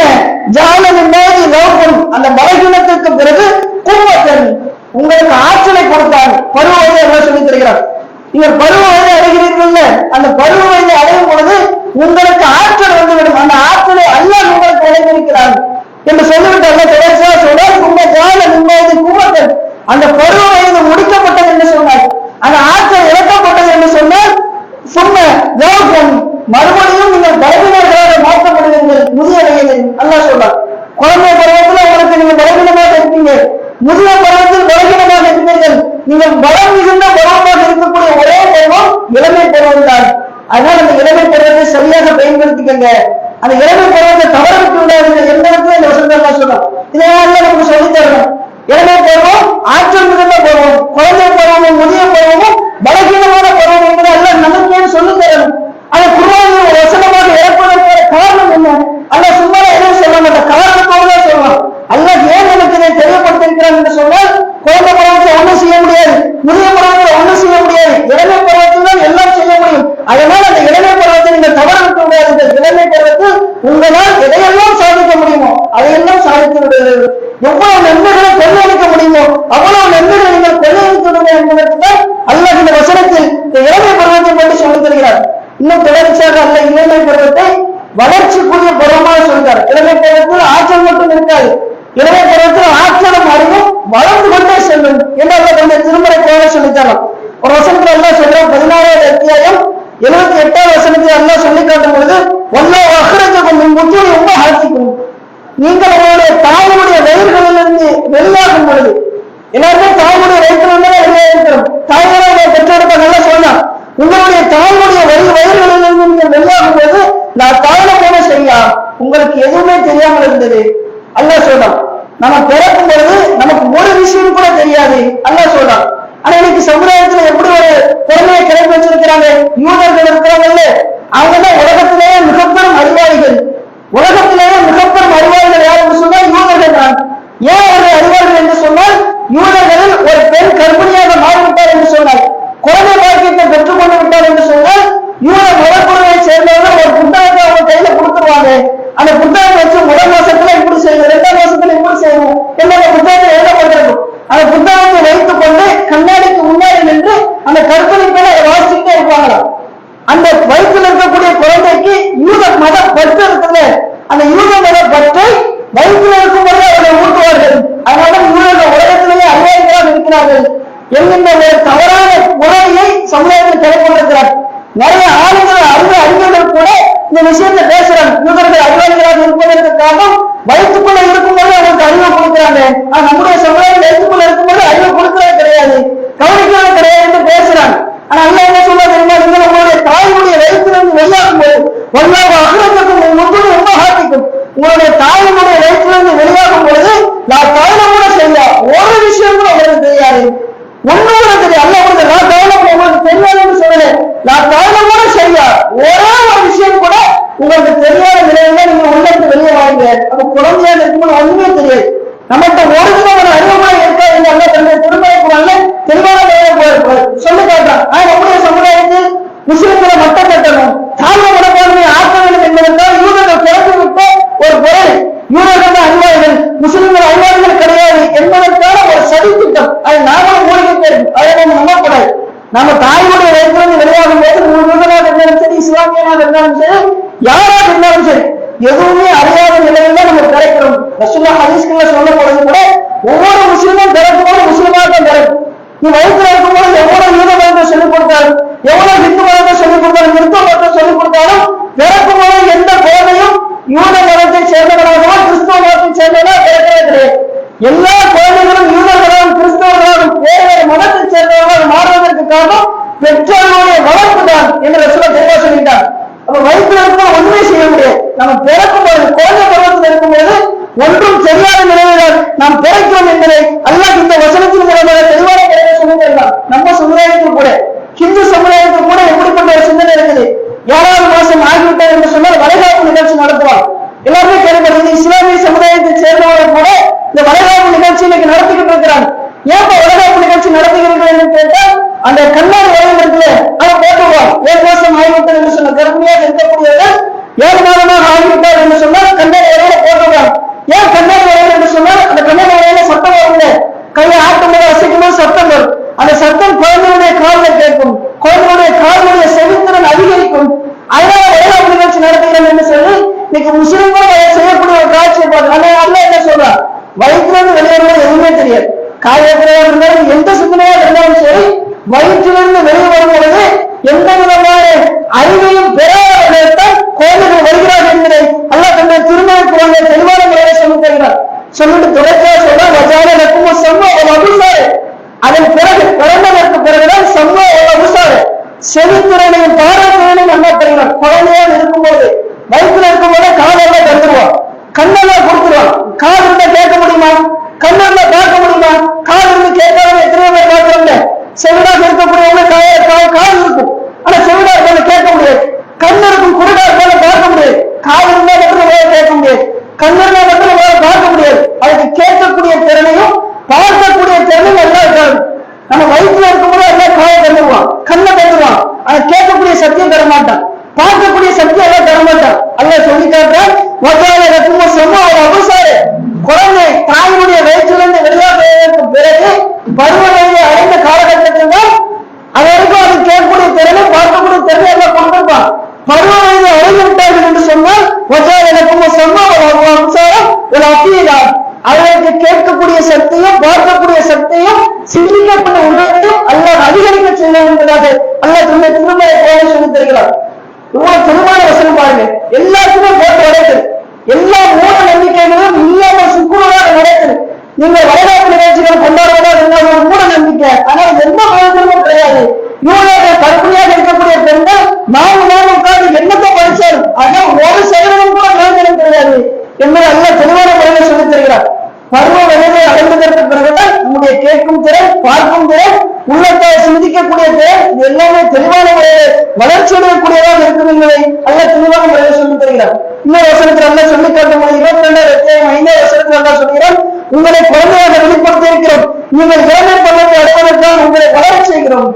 ஜாலனின் மாதிரி லவ் பண்ணி அந்த பலகீனத்திற்கு பிறகு கும்பத்தன் உங்களுக்கு ஆற்றலை கொடுத்தாங்க. பருவ வயதை எல்லாம் சொல்லி தருகிறார். நீங்கள் பருவ வயதை அடைகிறீர்கள், அந்த பருவ வயதை அடையும் பொழுது உங்களுக்கு ஆற்றல் வந்துவிடும். அந்த ஆற்றலை அல்லாஹ் உங்களுக்கு வழங்கியிருக்கிறார் என்று சொல்லிவிட்டு அல்ல தொடர்ச்சியா சொல்றார். கும்ப ஜால நிம்மதி கும்பத்தன் அந்த பருவ வயது முடிக்கப்பட்டது என்று சொன்னார். அந்த ஆற்றல் இழக்கப்பட்டது என்று சொன்னால் சும்ம ஜாலன் மறுபடியும் நீங்கள் பலவீனர்களாக மாற்றப்படுவீர்கள் முதிய வயதில். அல்லாஹ் சொல்றார். குழந்தை பருவத்தில் உங்களுக்கு நீங்க பலவீனமாக இருப்பீங்க, முதிய பருவத்தில் பலவீனமாக இருப்பீர்கள். நீங்கள் பலம் மிகுந்த பருவமாக இருக்கக்கூடிய ஒரே பருவம் இளமை பருவம் தான். அதனால அந்த இளமை பருவத்தை சரியாக பயன்படுத்திக்கங்க. அந்த இளமை பருவத்தை தவற விட்டு விடாதீர்கள் என்பதற்கு இந்த வசனத்தை சொல்லலாம். இதெல்லாம் நமக்கு சொல்லித் தரணும். இளமை பருவம் ஆற்றல் மிகுந்த பருவம், குழந்தை பருவமும் முதிய பருவமும் பலகீனமான பருவம் என்பதை எல்லாம் நமக்கு சொல்லித் தரணும். அதை குர்ஆனில் ஒரு வசனமாக இறப்பதற்கான காரணம் என்ன? அல்லாஹ் சும்மா எதுவும் சொல்ல மாட்டான், காரணத்தோடு தான் சொல்லலாம். அல்லாஹ் ஏன் நமக்கு இதை தெரியப்படுத்திருக்கிறான் என்று சொன்னால், குழந்தை பருவத்தில் ஒன்றும் செய்ய முடியாது, முதிய பருவத்தில் ஒன்றும் செய்ய முடியாது, இளமை பருவத்தில் தான் எல்லாம் செய்ய முடியும். அதனால அந்த இளமை பருவத்தை நீங்கள் தவற விட்டு விடாதீர்கள். இளமை பருவத்தில் உங்களால் எதையெல்லாம் சாதிக்க முடியுமோ அதையெல்லாம் சாதித்து விடுகிறது. எவ்வளவு நன்மைகளை கொள்ளையடிக்க முடியுமோ அவ்வளவு நன்மைகளை நீங்கள் கொள்ளையடித்து விடுங்க என்பதற்கு தான் அல்லாஹ் இந்த வசனத்தில் இந்த இளமை பருவத்தை பற்றி சொல்லித் தருகிறார். இன்னும் தொடர்ச்சியாக அல்ல இளமை பருவத்தை வளர்ச்சிக்குரிய பருவமாக சொல்கிறார். இளமை பருவத்தில் ஆற்றல் மட்டும் இருக்காது, இளமை பருவத்தில் ஆற்றலும் அறிவும் வளர்ந்து கொண்டே செல்லும் என்று அவர் கொஞ்சம் திருமறை போல சொல்லித்தரலாம். ஒரு வசனத்தில் எல்லாம் சொல்ற 16வது அத்தியாயம் 78வது வசனத்தில் எல்லாம் சொல்லி காட்டும் பொழுது ஒன்னா அகரஜகம் முற்றிலும் ரொம்ப ஆட்சிக்கும் நீங்கள் உங்களுடைய தாயுடைய வயிறுகளிலிருந்து வெளியாகும் பொழுது, எல்லாருமே தாயுடைய வயிற்றிலிருந்து வெளியே இருக்கிறோம். தாய்களை பெற்றெடுப்ப நல்லா சொன்னான். உங்களுடைய தாயுடைய வயிறுகளிலிருந்து நீங்கள் வெளியாகும் போது நான் தாயில போன செய்யா உங்களுக்கு எதுவுமே தெரியாமல் இருந்தது. அல்லாஹ் சொல்றான். நம்ம பிறக்கும் பொழுது நமக்கு ஒரு விஷயம் கூட தெரியாது. அல்லாஹ் சொல்றான். ஆனா இன்னைக்கு சமுதாயத்துல எப்படி ஒரு திறமையை கிடைக்க வச்சிருக்கிறாங்க. யூதர்கள் இருக்கிறாங்கல்ல, அவங்கதான் உலகத்திலேயே மிகப்பெரும் அறிவாளிகள். உலகத்திலேயே மிகப்பெரும் அறிவாளிகள் யார் என்று சொன்னால் யூதர்கள் தான். ஏன் அவர்கள் அறிவாளிகள் என்று சொன்னால், யூதர்களில் ஒரு பெண் கர்ப்பிணியாக மாறிவிட்டார் என்று சொன்னார், குழந்தை பாக்கியத்தை பெற்றுக் கொண்டு விட்டார் என்று சொன்னால், யூத மதக்குழுவை சேர்ந்தவர்கள் ஒரு புத்தகத்தை அவங்க கையில கொடுத்துருவாங்க. அந்த புத்தகத்தை வச்சு முதல் மாசத்துல இப்படி செய்யணும், 2ஆம் மாசத்துல இப்படி செய்யணும் என்ற புத்தகத்தை எழுதப்பட்டிருக்கும். அந்த புத்தகத்தை வைத்துக் கொண்டு கண்ணாடிக்கு முன்னாடி நின்று அந்த கற்பனை மேல வாசிச்சுட்டே இருப்பாங்களாம். அந்த வயிற்றில் இருக்கக்கூடிய குழந்தைக்கு யூத மத பற்று இருக்குல்ல, அந்த யூத மத பற்றை வயிற்றில் இருக்கும்போது அவர்கள் ஊட்டுவார்கள். அதனால யூதர்கள் உலகத்திலேயே அறிவாளிகளாக இருக்கிறார்கள் என்கின்ற ஒரு தவறான முறையை சமுதாயத்தில் கிடைக்கொண்டிருக்கிறார். நிறைய ஆளுநர் அறிஞர்கள் கூட இந்த விஷயத்தை பேசுறாங்க. யூதர்கள் அறிவாளிகளாக இருப்பதற்கு காரணம் வயிற்றுக்குள்ள இருக்கும்போது அவங்களுக்கு அறிவை கொடுக்குறாங்க. ஆனா நம்முடைய சமுதாயம் வயிற்றுக்குள்ள இருக்கும்போது அறிவை கொடுக்கறது கிடையாது, கவனிக்கிறது கிடையாது என்று பேசுறாங்க. ஆனா அல்லாஹ் என்ன சொல்ல தெரியுமா? நீங்கள் உங்களுடைய தாயுடைய வயிற்றிலிருந்து வெளியாகும் போது ஒன்றாக அகலத்துக்கும் முன்பு ரொம்ப ஆட்டிக்கும். உங்களுடைய தாயினுடைய வயிற்றிலிருந்து வெளியாகும் பொழுது நான் தாயில கூட செய்ய ஒரு விஷயம் கூட உங்களுக்கு தெரியாது, ஒன்னோட தெரியும். அல்ல உங்களுக்கு நான் தாயில உங்களுக்கு தெரியாதுன்னு சொல்லல, நான் தாயில கூட செய்ய ஒரே ஒரு விஷயம் கூட உங்களுக்கு தெரியாத நிலையில நீங்க உள்ளத்து வெளியே வாங்க. அப்ப குழந்தையாக இருக்கும்போது ஒண்ணுமே தெரியாது. நம்மகிட்ட ஒரு விதமான அறிவுமாய் இருக்காது. அல்ல தன்னுடைய திருமணக்குள்ள தெளிவான சொல்லி காட்டுறான். நம்முடைய சமுதாயத்தில் முஸ்லிம்களை மட்டம் கட்டணும், தாழ்வு மனப்பான்மையை ஆக்க வேண்டும் என்பதற்காக யூதர்கள் திறந்து விட்ட ஒரு பொருள். யூதர்கள் தான் அறிவாளிகள், முஸ்லிம்கள் அறிவாளிகள் கிடையாது என்பதற்கான ஒரு சதி திட்டம். அதை நாமளும் மூலிகை அதை நம்ம நம்பக்கூடாது. நம்ம தாயுடைய வயிற்றிலிருந்து வெளியாகும் போது யூதனாக இருந்தாலும் சரி, இஸ்லாமியனாக இருந்தாலும் சரி, யாராக இருந்தாலும் சரி, எதுவுமே அறியாத நிலையில நம்ம கிடைக்கிறோம். ரசூலுல்லாஹ் ஹதீஸ்கள்ல சொல்லப்படுறது கூட ஒவ்வொரு முஸ்லிமும் பிறக்கும்போது முஸ்லிமாக தான் பிறக்கும். நீ வயிற்றுல இருக்கும்போது எவ்வளவு யூத மதத்தை சொல்லிக் கொடுத்தாலும், எவ்வளவு ஹிந்து மதத்தை சொல்லிக் கொடுத்தாலும், கிறிஸ்துவ மதத்தை சொல்லிக் கொடுத்தாலும், பிறக்கும்போது எந்த குழந்தையும் யூத மதத்தை சேர்ந்தவர்களாகவோ கிறிஸ்துவ மதத்தை சேர்ந்தவர்களாக பிறக்கவே கிடையாது. எல்லா குழந்தைகளும் யூதர்களாலும் கிறிஸ்தவர்களாலும் வேறு மதத்தை சேர்ந்தவர்களாக மாறுவதற்கு காரணம் பெற்றோர்களுடைய வளர்ப்பு தான் என்று ரசூலுல்லாஹ் தெளிவாக சொல்லிட்டார். அப்ப வயிற்றுல இருக்கும்போது ஒண்ணுமே செய்ய முடியாது. நம்ம பிறக்கும்போது குழந்தை பருவத்தில் இருக்கும்போது ஒன்றும் தெரியாத நிலையில் நாம் பிறக்கிறோம் என்பதை அல்லாஹ் இந்த வசனத்தின் மூலமாக தெளிவான முறையை சொல்லியிருந்தான். நம்ம சமுதாயத்தில் கூட, ஹிந்து சமுதாயத்தில் கூட எப்படிப்பட்ட ஒரு சிந்தனை இருக்குது. 7வது மாசம் ஆகிவிட்டார் என்று சொன்னால் வளைகாப்பு நிகழ்ச்சி நடத்துவாங்க. எல்லாருமே கேள்விப்பட்ட கருமையாக இருக்கக்கூடியவர்கள் 7 மாதமாக ஆகிவிட்டார் என்று சொன்னால் கண்ணாடி வரையில போட்டுருவாங்க. ஏன் கண்ணாடி வரையில் என்று சொன்னால் அந்த கண்ணாடி வரையில சத்தம் வருங்க, கையை ஆட்டும் போது அசைக்கும் போது சத்தம் வரும். அந்த சத்தம் குழந்தையுடைய காலில் கேட்கும், குழந்தையுடைய காலுடைய செவித்திறன் அதிகரிக்கும். அதனால வேளாண் நிகழ்ச்சி நடத்துகிறோம் என்று சொல்லி இன்னைக்கு முஸ்லிம்களும் செய்யக்கூடிய ஒரு காட்சியை பார்த்து அல்ல என்ன சொல்றான், வயிற்றிலிருந்து வெளியேறுவது எதுவுமே தெரியாது. காயத்திரையா இருந்தாலும் எந்த சிந்தனையா இருந்தாலும் சரி, வயிற்றிலிருந்து வெளியே வரும் பொழுது எந்த விதமான அறிவையும் பெறாதவர்களைத்தான் கோயில்கள் வருகிறார்கள் என்பதை அல்லாஹ் தன்னுடைய திருமண தெளிவான முறையை சொல்லி தருகிறார். சொல்லிட்டு தொடர்ச்சியாக சொல்ற வஜான நக்கும் சம்ம அபுசாரு, அதன் பிறகு பிறந்ததற்கு பிறகுதான் சம்ம அபுசாரு, செவித்திறனையும் பார்வைத்திறனையும் நல்லா தருகிறார். குழந்தையாக இருக்கும்போது வயிற்றுல இருக்கும்போது காதெல்லாம் தந்துருவான், கண்ணெல்லாம் கொடுத்துருவான். காது இருந்தா கேட்க முடியுமா, கண்ணெல்ல பார்க்க முடியுமா? காது இருந்து கேட்காத எத்தனையோ பேர் பார்க்கறோம்ல. செவிடாக இருக்கக்கூடியவங்க காது இருக்கும், ஆனா செவிடா இருக்காங்க கேட்க முடியாது. கண் இருக்கும், குருடா இருக்காங்க பார்க்க முடியாது. காது இருந்தா மட்டும் கேட்க முடியாது, கண் இருந்தா மட்டும் பார்க்க முடியாது. அதுக்கு கேட்கக்கூடிய திறனையும் பார்க்கக்கூடிய திறனையும் எல்லாம் இருக்காது. நம்ம வயிற்றுல இருக்கும்போது எல்லாம் காயை தந்துருவான், கண்ணை தந்துருவான், ஆனா கேட்கக்கூடிய சக்தியை தர மாட்டான், பார்க்கக்கூடிய சக்தி எல்லாம் தர மாட்டான். அல்ல சொல்லி காட்டுறான், அவசாரு குழந்தை தாயினுடைய வயிற்றிலிருந்து வெளியாகிறதுக்கு பிறகு பருவ வயதை அடைந்த காலகட்டத்தில் தான் அது வரைக்கும் அது கேட்கக்கூடிய திறனை பார்க்கக்கூடிய திறனை எல்லாம் கொண்டிருப்பான். பருவ வயதை அடைந்து விட்டார்கள் என்று சொன்னால் அவர்களுக்கு கேட்கக்கூடிய சக்தியும் பார்க்கக்கூடிய சக்தியும் சிந்திக்கக்கூடிய உணர்வையும் அல்லாஹ் அதிகரிக்க செய்யும் என்பதாக அல்லாஹ் தன்னுடைய திருமண சொல்லி தருகிறார். இவ்வளவு திருமண வசனம் பாருங்க, எல்லாத்துக்குமே போட்டு வளர்க்குது, எல்லா மூட நம்பிக்கைகளும் இல்லாம சுக்குனராக நடக்குது. நீங்க வரலாற்று நிகழ்ச்சிகள் கொண்டாடுவதா ஒரு மூட நம்பிக்கை, ஆனால் எந்த பிரயோஜனமும் கிடையாது. இவங்க கற்பனையாக இருக்கக்கூடிய பெண்கள் 4 நாள் உட்கார்ந்து என்னத்தை படிச்சாலும் ஆனால் 1% கூட பிரயோஜனம் கிடையாது என்பதை அல்ல தெளிவான முறையில் சொல்லித் தருகிறார். பருவ வயதை அடைந்ததற்கு பிறகுதான் நம்முடைய கேட்கும் திறன், பார்க்கும் திறன், உள்ளத்தை சிந்திக்கக்கூடிய திறன் எல்லாமே தெளிவான முறையில் வளர்ச்சி அடையக்கூடியதாக இருக்கும் என்பதை அல்ல தெளிவான முறையில் சொல்லித் தருகிறார். இன்னொரு வசனத்தில் அல்ல சொல்லி காட்டும் 22 வசனத்தில் அல்ல சொல்கிறார், உங்களை குழந்தையாக வெளிப்படுத்தி இருக்கிறோம், நீங்கள் இளமை பருவத்தை அடைவதற்காக உங்களை வளர்ச்சி செய்கிறோம்.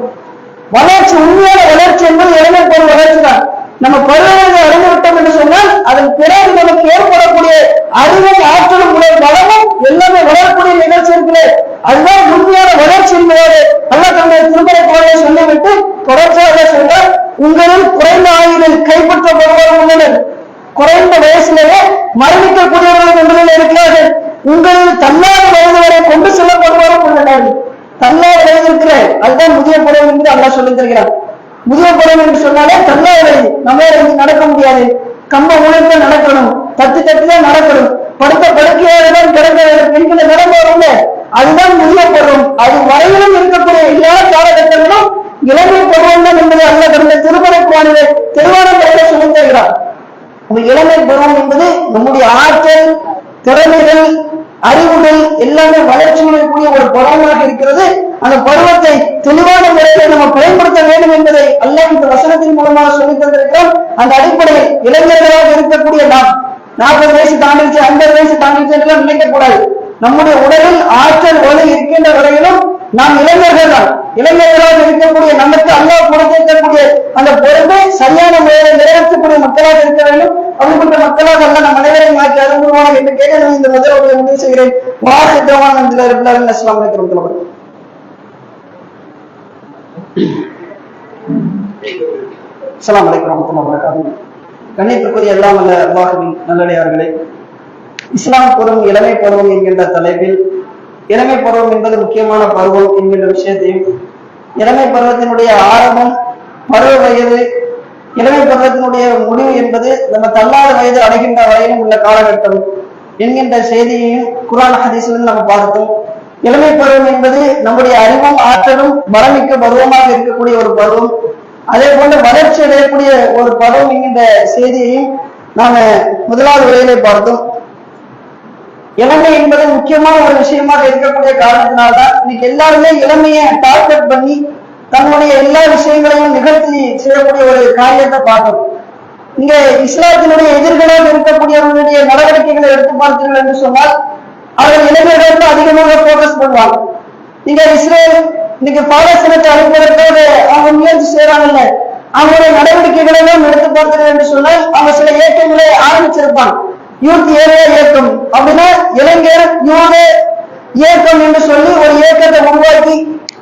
வளர்ச்சி, உண்மையான வளர்ச்சி என்பது இளமை பருவ வளர்ச்சி தான். நம்ம பருவத்தை அடைந்து விட்டோம் என்று சொன்னால் அதன் பிறகு நமக்கு ஏற்படக்கூடிய அறிவும் ஆற்றலும் பலமும் எல்லாமே வளரக்கூடிய நிகழ்ச்சி இருக்கிறது. அதுதான் உண்மையான வளர்ச்சி என்பதோடு அல்லாஹ் தன்னுடைய திருமறை குரானை சொல்லிவிட்டு தொடர்ச்சியாக சொல்றார், உங்களில் குறைந்த ஆயுளில் கைப்பற்றப்படுபவர்கள் உள்ளனர், குறைந்த வயசிலேயே மரணிக்கக்கூடியவர்கள் என்பதில் இருக்கிறார்கள், உங்களில் தன்னாத வயது வரை கொண்டு செல்லப்படுபவர்கள் உள்ளனர். தன்னாத வயது இருக்கிற அதுதான் முதிய பருவம் என்று அல்லாஹ் சொல்லி தருகிறார். முதிய பருவம் என்று சொன்னாலே தன்னாத வயது, நம்மளால நடக்க முடியாது, கம்ப உழைப்பு நடக்கணும், தத்து தட்டுதான் நடக்கணும், படுத்த படுக்கையாளர்கள் கிடக்க பெண்களை நடந்தவங்க, அதுதான் முதிய பருவம். அது வரையிலும் இருக்கக்கூடிய எல்லா காலகட்டங்களும் இளமை பருவம் தான் என்பதை அல்லாஹ் தன்னுடைய திருமறை குரானிலே தெளிவான முறையில் சொல்லித் தருகிறார். இளமை பருவம் என்பது நம்முடைய ஆற்றல், திறமைகள், அறிவுகள் எல்லாமே வளர்ச்சி கூடிய ஒரு பருவமாக இருக்கிறது. அந்த பருவத்தை தெளிவான முறையில் நம்ம பயன்படுத்த வேண்டும் என்பதை அல்லாஹ் இந்த வசனத்தின் மூலமாக சொல்லித் தந்திருக்கிறோம். அந்த அடிப்படையில் இளைஞர்களாக இருக்கக்கூடிய நாம் 40 வயசு தாண்டிச்சு, 50 வயசு தாண்டிச்சு என்றெல்லாம் நினைக்கக்கூடாது. நம்முடைய உடலில் ஆற்றல் ஒளி இருக்கின்ற வரையிலும் நாம் இளைஞர்கள் தான். இளைஞர்களாக இருக்கக்கூடிய நமக்கு அல்லாஹ் கொடுத்திருக்கக்கூடிய அந்த பொறுப்பை சரியான முறையில் நிறைவேற்றக்கூடிய மக்களாக இருக்க வேண்டும். அப்படிப்பட்ட மக்களாக அல்ல நம் அனைவரையும் மாற்றி அருள்வான என்று கேட்டு இந்த முதல்வரை முடிவு செய்கிறேன். வாசித்தவான அஸ்ஸலாமு அலைக்கும். அஸ்ஸலாமு அலைக்கும் வரஹ்மத்துல்லாஹி வபரகாத்துஹு. கண்ணியத்திற்குரிய எல்லாம் அல்ல அல்லாஹ்வின் நல்லடியார்களே, இஸ்லாம் கூறும் இளமை பருவம் என்கின்ற தலைப்பில் இளமை பருவம் என்பது முக்கியமான பருவம் என்கின்ற விஷயத்தையும், இளமை பருவத்தினுடைய ஆரம்பம், பருவ வயது, இளமை பருவத்தினுடைய முடிவு என்பது நம்ம தள்ளாத வயது அடைகின்ற வரையிலும் உள்ள காலகட்டம் என்கின்ற செய்தியையும் குர்ஆன் ஹதீஸிலும் நம்ம பார்த்தோம். இளமை பருவம் என்பது நம்முடைய அறிவும் ஆற்றலும் பலமிக்க பருவமாக இருக்கக்கூடிய ஒரு பருவம். அதே போன்று வளர்ச்சி அடையக்கூடிய ஒரு பருவம் என்கின்ற செய்தியையும் நாம முதலாவது உரையிலே பார்த்தோம். இளமை என்பது முக்கியமான ஒரு விஷயமாக இருக்கக்கூடிய காரணத்தினால்தான் இன்னைக்கு எல்லாருமே இளமையை டார்கெட் பண்ணி தன்னுடைய எல்லா விஷயங்களையும் நிகழ்த்தி செய்யக்கூடிய ஒரு காரியத்தை பார்க்கணும். இங்க இஸ்லாத்தினுடைய எதிர்களாக இருக்கக்கூடியவர்களுடைய நடவடிக்கைகளை எடுத்து பார்த்தீர்கள் என்று சொன்னால் அவர்கள் இளைஞர்கள் அதிகமாக போக்கஸ் பண்ணுவாங்க. நீங்க இஸ்ரேல் இன்னைக்கு பாலஸ்தீனத்தை அழிப்பதற்காக அவங்க முயற்சி செய்யறாங்கல்ல, அவங்களுடைய நடவடிக்கை நடவடிக்கைகளை எடுத்து பார்த்தது என்று சொன்னால் அவங்க சில இயக்கங்களை ஆரம்பிச்சிருப்பாங்க. யூத் ஏரியா இயக்கம் அப்படின்னா இளைஞர் யூத இயக்கம் என்று சொல்லி ஒரு இயக்கத்தை உருவாக்கி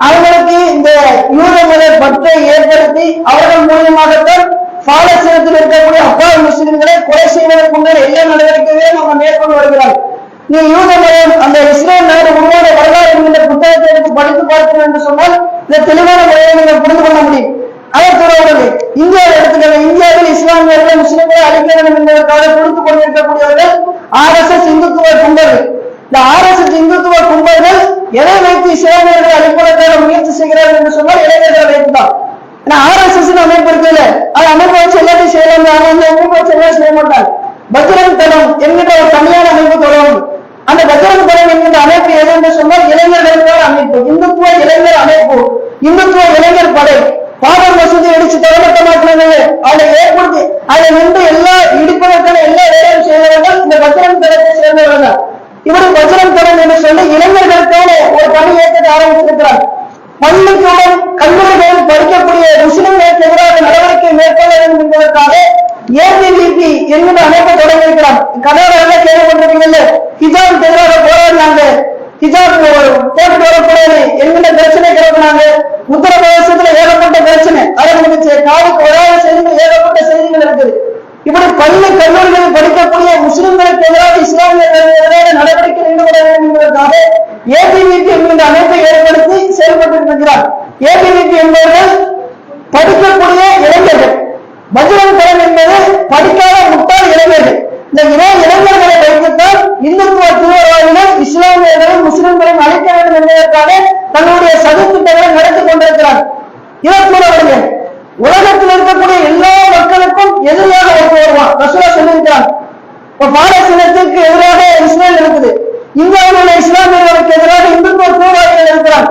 அவர்களுக்கு இந்த யூத மத பற்றை ஏற்படுத்தி அவர்கள் மூலியமாகத்தான் பாலஸ்தீனத்தில் இருக்கக்கூடிய அப்பாவி முஸ்லிம்களை கொலை செய்வதற்குள்ள எல்லா நடவடிக்கைகளையும் அவங்க மேற்கொண்டு வருகிறார்கள். நீ யூத மதம் அந்த இஸ்ரேல் நாடு உருவான வரலாறு என்கிற புத்தகத்தை எடுத்து படித்து பார்க்கிறோம் என்று சொன்னால் இந்த தெளிவான முறையை நீங்கள் புரிந்து கொள்ள முடியும். அதை தொடர்ந்து இந்தியாவில் எடுத்துக்கொள்ள, இந்தியாவில் இஸ்லாமியர்களை முஸ்லிம்களை அழிக்க வேண்டும் என்பதற்காக கொடுத்துக் கொண்டிருக்கக்கூடியவர்கள் RSS இந்துத்துவ கும்பல்கள். இந்த RSS இந்துத்துவ கும்பல்கள் எதை வைத்து இஸ்லாமியர்களை அழிப்பதற்காக முயற்சி செய்கிறார்கள் என்று சொன்னால் இளைஞர்களை வைத்துதான். RSS அமைப்பு இருக்குல்ல, அது அமைப்பு வச்சு எல்லாத்தையும் செய்யலாம். அந்த அமைப்பு வச்சு எல்லாம் செய்ய மாட்டாங்க. பஜ்ரங் தளம் என்கிற ஒரு தனியான அமைப்பு தொடரும். அந்த பஜ்ரங் தளம் என்கிற அமைப்பு எது என்று சொன்னால் இளைஞர்களுக்கான அமைப்பு, இந்துத்துவ இளைஞர் அமைப்பு, இந்துத்துவ இளைஞர் படை. பாபர் மசூதி இடிச்சு தரமட்டமாக்குறது அதை ஏற்படுத்தி அதை நின்று எல்லா இடிப்பதற்கான எல்லா வேலையும் செய்தவர்கள் இந்த பஜ்ரங் தளத்தை சேர்ந்தவர்கள். இவர் பஜ்ரங் தளம் என்று சொல்லி இளைஞர்களுக்கான ஒரு பணி இயக்கத்தை ஆரம்பித்திருக்கிறார். பள்ளிக்கூடம் கல்லூரிகளில் படிக்கக்கூடிய முஸ்லிம்களுக்கு எதிராக நடவடிக்கை மேற்கொள்ள வேண்டும் என்பதற்காக ABVP என்கிற அமைப்பை தொடங்கியிருக்கிறார். கர்நாடகாவில் கேள்விப்பட்டிருக்கீங்கல்ல, ஹிஜாப் எதிராக போராடினாங்க, ஹிஜாப் போட்டு வரக்கூடாது என்கிற பிரச்சனை கிளப்பினாங்க. உத்தரப்பிரதேசத்துல ஏகப்பட்ட பிரச்சனை ஆரம்பிச்சு, காவுக்கு வராத செய்திகள் ஏகப்பட்ட செய்திகள் இருக்குது. இப்படி பள்ளி கல்லூரிகளில் படிக்கக்கூடிய முஸ்லிம்களுக்கு எதிராக இஸ்லாமியர்களுக்கு எதிராக நடவடிக்கை ஈடுபட வேண்டும் என்பதற்காக ABVP என்கிற அமைப்பை ஏற்படுத்தி செயல்பட்டு இருக்கிறார். ABVP என்பவர்கள் படிக்கக்கூடிய இளைஞர்கள், பஜ்ரங் தளம் என்பது படிக்காத முட்டாள் இளைஞர்கள். இந்த இளைஞர்களை வைத்துத்தான் இந்துத்துவ தீவிரவாதிகள் இஸ்லாமியர்களும் முஸ்லிம்களையும் அழிக்க வேண்டும் என்பதற்காக தன்னுடைய சதித்திட்டங்களை நடத்தி கொண்டிருக்கிறார். இதற்குரிய உலகத்தில் இருக்கக்கூடிய எல்லா மக்களுக்கும் எதிராக வருவான். ரசூலா சொல்லியிருக்கிறார், பாலஸ்தீனத்திற்கு எதிராக இஸ்ரேல் இருக்குது, இந்தியாவில் உள்ள இஸ்லாமியர்களுக்கு எதிராக இந்துத்துவ தீவிரவாதிகள் இருக்கிறார்,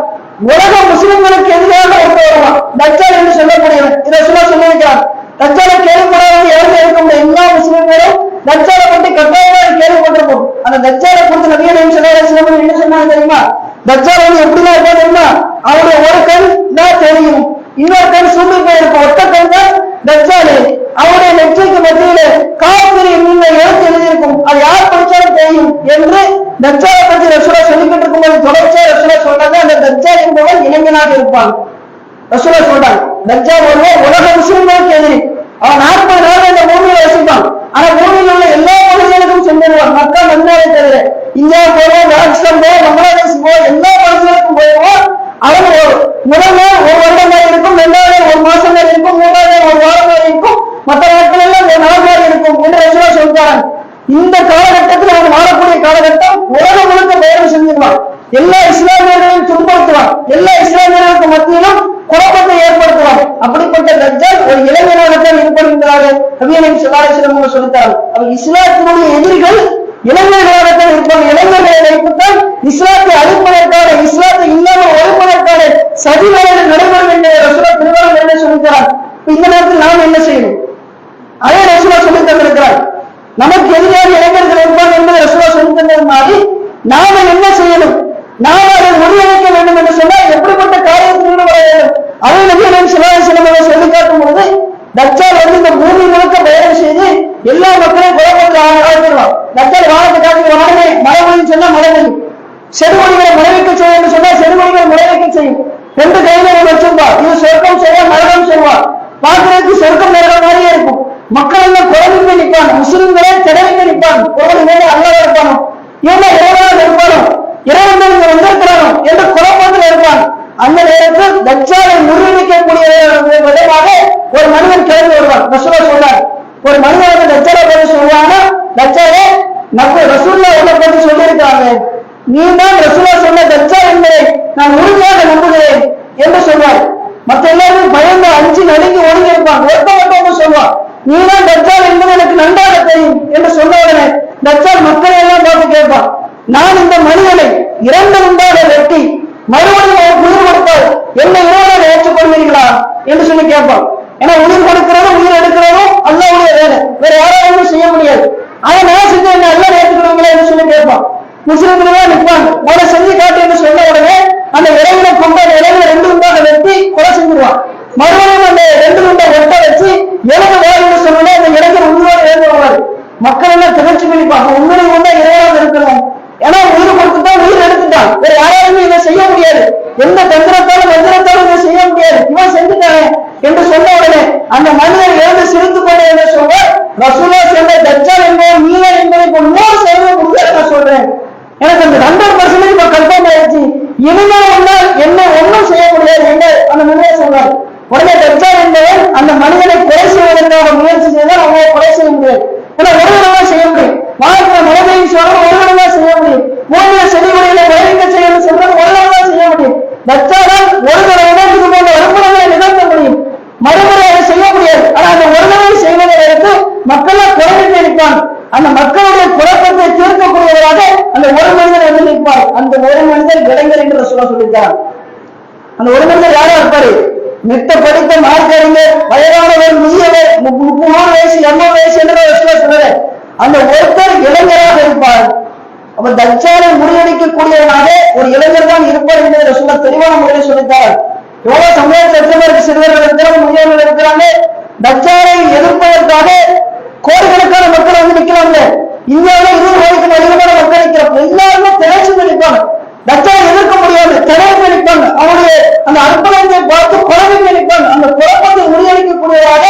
உலக முஸ்லிம்களுக்கு எதிராக வருவான் தஜ்ஜால் என்று சொல்லக்கூடியவன். இதை ரசூலா சொல்லியிருக்கிறார். தஜ்ஜாலை கேள்விப்படாத யாருமே இருக்க முடியும். எல்லா முஸ்லிம்களும் தஜ்ஜாலை பற்றி கட்டாயமாக கேள்விப்பட்டிருப்போம். அந்த தஜ்ஜாலை குறித்து நபிகள் நாயகம் ஸல்லல்லாஹு அலைஹி வஸல்லம் என்ன சொன்னாங்க தெரியுமா? தஜ்ஜால் எப்படிதான் இருக்கா தெரியுமா? அவருடைய ஒரு கண் தான் தெரியும், இன்னொரு கண் சூம்பி போயிருக்கும். ஒத்த கண் தான் தஜ்ஜால். அவருடைய நெற்றிக்கு மத்தியில காஃபிர் என்கிற எழுத்து எழுதியிருக்கும், அது யார் படிச்சாலும் தெரியும் என்று தஜ்ஜாலை பற்றி ரசூலா சொல்லிக்கிட்டு இருக்கும்போது தொடர்ச்சியா ரசூலா சொல்றாங்க, அந்த தஜ்ஜால் என்பவன் இளைஞனாக இருப்பான். ரசூலா சொல்றாங்க, தஜ்ஜால் ஒருவர் உலக முஸ்லிம்களுக்கு எதிரி. அவன் 40 நாள் இந்த பூமியில வசிப்பான். ஆனா பூமியில் உள்ள எல்லா பகுதிகளுக்கும் சென்றுடுவான். மக்கா மன்னாரை தவிர இந்தியா போவோம், பாகிஸ்தான் போவோம், பங்களாதேஷ் போவோம், எல்லா பகுதிகளுக்கும் போயிடுவோம். அவன் முதல் நாள் ஒரு வருடம் மாதிரி இருக்கும், 2வது நாள் ஒரு மாசம் மாதிரி இருக்கும், 3வது நாள் ஒரு வாரம் மாதிரி இருக்கும், மற்ற நாட்கள் எல்லாம் ஒரு நாள் மாதிரி இருக்கும் என்று ரசூலா சொல்றாங்க. இந்த காலகட்டத்தில் அவன் வாழக்கூடிய காலகட்டம் உலகம் முழுக்க பயணம் செஞ்சிருவான். எல்லா இஸ்லாமியர்களையும் துன்புறுத்துவான், எல்லா இஸ்லாமியர்களுக்கு மத்தியிலும் குழப்பத்தை ஏற்படுத்துவான். அப்படிப்பட்ட தஜ்ஜால் ஒரு இளைஞனாகத்தான் ஏற்படுகின்றார்கள். நபிகள் நாயகம் ஸல்லல்லாஹு அலைஹி வஸல்லம் சொல்லிட்டார்கள், அவர் இஸ்லாத்தினுடைய எதிரிகள் இளைஞர்களாகத்தான் இருப்பாங்க. இளைஞர்களை வைத்துத்தான் இஸ்லாத்தை அழிப்பதற்கான, இஸ்லாத்தை இல்லாமல் ஒழிப்பதற்கான சதி வேலைகள் நடைபெறும் என்று ரசூலா திருவாரூர் என்ன சொல்லிக்கிறார். இந்த நேரத்தில் நாம் என்ன செய்யணும்? அதே ரசூலா சொல்லி தந்திருக்கிறார். நமக்கு எதிராக இளைஞர்கள் இருப்பாங்க என்பதை ரசூலா சொல்லி தந்தது மாதிரி நாம என்ன செய்யணும்? நாம் அதை முறியடிக்க வேண்டும் என்று சொன்னால் எப்படிப்பட்ட காரியத்தில் ஈடுபட வேண்டும்? அதை நபிகள் நாயகம் ஸல்லல்லாஹு அலைஹி வஸல்லம் சொல்லி காட்டும் பொழுது, தஜ்ஜால் இந்த பூமி முழுக்க பயணம் செய்து எல்லா மக்களையும் குழப்பத்தில் ஆழ்த்திடுவான். தஜ்ஜால் வானத்தை காட்டி வானமே மழை பெய்யும் சொன்னா மழை பெய்யும், செடுமொழிகளை முளைவிக்க செய்யும் என்று சொன்னா செடுமொழிகளை முளைவிக்க செய்யும். 2 கையில வச்சிருப்பா, இது சொர்க்கம் செய்வா நரகம் செய்வா. பார்க்கறதுக்கு சொர்க்கம் நரகம் மாதிரியே இருக்கும். மக்கள் எல்லாம் குழந்தைங்க நிற்பாங்க, முஸ்லிம்களே திடவிங்க நிற்பாங்க. ஒரு மேலே அல்லாஹ் இருப்பானோ, இவங்க எவ்வளவு இருப்பானோ, இறைவன் இங்க வந்திருக்கிறானோ என்று குழப்பத்தில் இருப்பாங்க. அந்த நேரத்தில் தஜ்ஜாலை முறியடிக்கக்கூடிய விதமாக ஒரு மனிதன் கிளம்பி வருவான். ரசூலா சொல்றார், ஒரு மனிதன் தஜ்ஜாலை பற்றி சொல்லுவாங்கன்னா, தஜ்ஜாலே நம்ம ரசூல்லா உன்னை பற்றி சொல்லியிருக்காங்க, நீ தான் ரசூலா சொன்ன தஜ்ஜால் என்பதை நான் உறுதியாக நம்புகிறேன் என்று சொல்வார். மற்ற எல்லாரும் பயந்து அஞ்சு நடுங்கி ஒடுங்கி இருப்பான். ஒருத்த மட்டும் சொல்லுவான், நீ தான் தஜ்ஜால் என்பது எனக்கு நன்றாக தெரியும் என்று சொன்ன உடனே தஜ்ஜால் மக்களை எல்லாம் பார்த்து கேட்பான், நான் இந்த மனிதனை 2 உண்டாக வெட்டி மறுபடியும் அவர் உயிர் கொடுத்தால் என்னை இறைவனாக ஏற்றுக்கொள்வீர்களா என்று சொல்லி கேட்பான். ஏன்னா உயிர் கொடுக்கிறதும் உயிர் எடுக்கிறதும் அல்லாஹ்வுடைய வேலை, வேற யாராலும் செய்ய முடியாது. அதை நான் செஞ்சு என்ன அல்லாஹ் ஏற்றுக்கொள்வீங்களா என்று சொல்லி கேட்பான். முஸ்லிம்கள் நிற்பாங்க, உன செஞ்சு காட்டு என்று சொன்ன உடனே அந்த இறைவனை கொண்டு அந்த இறைவனை 2 உண்டாக வெட்டி கொலை செஞ்சிருவான். மறுபடியும் அந்த 2 உண்டை வெட்ட வச்சு எனக்கு வாழ்ந்து சொன்னா அந்த இளைஞர் உயிரோடு எழுந்துருவாரு. மக்கள் எல்லாம் திகழ்ச்சி பண்ணிப்பாங்க, உண்மையை ஒன்றா இறைவனாக இருக்கணும். ஏன்னா உயிர் கொடுத்துட்டான், உயிர் எடுத்துட்டான், வேற யாராலுமே இதை செய்ய முடியாது. எந்த தந்திரத்தாலும் வந்திரத்தாலும் இதை செய்ய முடியாது, இவன் செஞ்சுட்டானே என்று சொன்ன உடனே அந்த மனிதன் எழுந்து சிரித்துக் கொண்டே என்ன சொல்வார், ரசூலா சேர்ந்த தஜ்ஜால் என்பவன் நீங்க என்பதை இப்போ 100 சதவீதம் உறுதியாக நான் சொல்றேன். எனக்கு அந்த 100% இப்ப கன்ஃபார்ம் ஆயிடுச்சு. இனிமே ஒன்னால் என்ன ஒன்றும் செய்ய முடியாது என்று அந்த மனிதன் சொன்னார். உடனே தஜ்ஜால் என்பவன் அந்த மனிதனை கொலை செய்வதற்காக முயற்சி செய்தால் அவங்க கொலை செய்ய முடியாது. ஏன்னா ஒரு தடவை செய்ய முடியும், வாழ்க்கை மனதையும் சொல்ற ஒரு தடவை செய்ய முடியும், மூலிய செடிகளில விளைவிக்க செய்யணும் சொல்றது ஒரு தடவை செய்ய முடியும். தஜ்ஜாலால் ஒரு தடவை தான் இது போன்ற வறுமுறைகளை நிகழ்த்த முடியும், மறுமுறை அதை செய்ய முடியாது. ஆனா அந்த ஒரு தடவை செய்வதை எடுத்து மக்களை குழம்பிட்டு நிற்பான். அந்த மக்களுடைய குழப்பத்தை தீர்க்கக்கூடியவராக அந்த ஒரு மனிதர் வந்து நிற்பார். அந்த ஒரு மனிதர் இளைஞர் என்று சொல்லியிருக்கிறார். அந்த ஒரு மனிதர் யாரா இருப்பாரு, மித்த படித்த மார்க்கறிஞர், வயதானவர், முதியவர், 30 வயசு 80 வயசு என்று சொல்லுற அந்த ஒருத்தர் இளைஞராக இருப்பார். அப்ப தஜ்ஜாலை முறியடிக்கக்கூடியவனாக ஒரு இளைஞர் தான் இருப்பார் என்பதை ரசூலுல்லாஹ் தெளிவான முறையில் சொல்லித்தார். எவ்வளவு சமயத்தில் எத்தனை பேருக்கு சிறுவர்கள் இருக்கிறாங்க, முதியவர்கள் இருக்கிறாங்க. தஜ்ஜாலை எதிர்ப்பதற்காக கோடிக்கணக்கான மக்கள் வந்து நிற்கிறாங்க. இந்தியாவில 20 கோடிக்கு அதிகமான மக்கள் நிற்கிறப்ப எல்லாருமே திளைச்சு நிற்பாங்க. தஜ்ஜாலை எதிர்க்க முடியாது, திளைச்சு நிற்பாங்க. அவருடைய அந்த அற்புதத்தை பார்த்து குழந்தைங்க நிற்பாங்க. அந்த குழப்பத்தை முறியடிக்கக்கூடியதாக